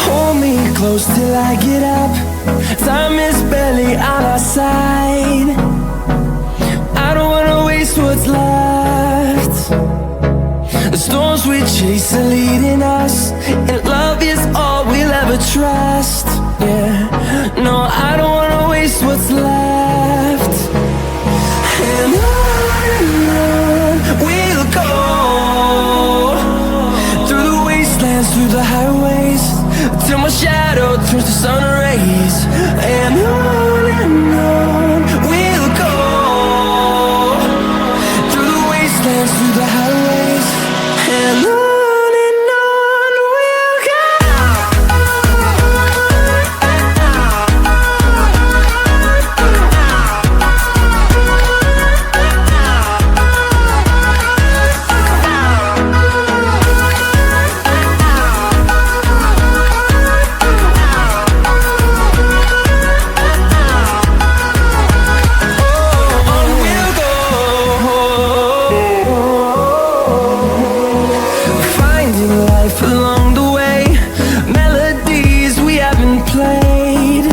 Hold me close till I get up. Time is barely on our side. I don't wanna waste what's left. The storms we chase are leading us, and love is all we'll ever trust. Yeah, no, I don't wanna waste what's left. And on we'll go, through the wastelands, through the highways, till my shadow turns to sun rays. And on we'll go, through the wastelands, through the highways, and on we'll go. Along the way, melodies we haven't played.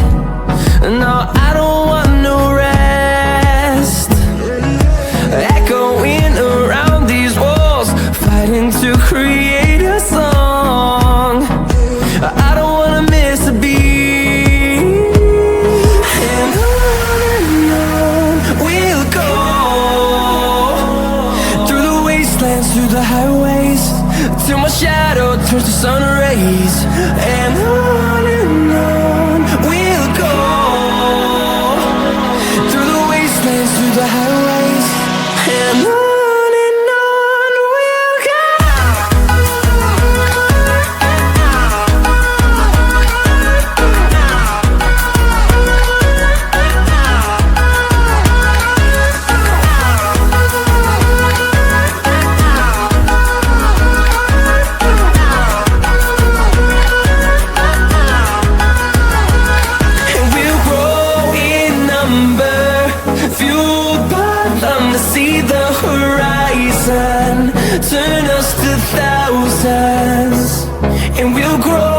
No, I don't want no rest. Echoing around these walls, fighting to create a song. I don't wanna miss a beat. And on we'll go, through the wastelands, through the highways, till my shadow turns to sun rays. And on we'll go, through the wastelands, through the highways, and on we'll go. See the horizon turn us to thousands, and we'll grow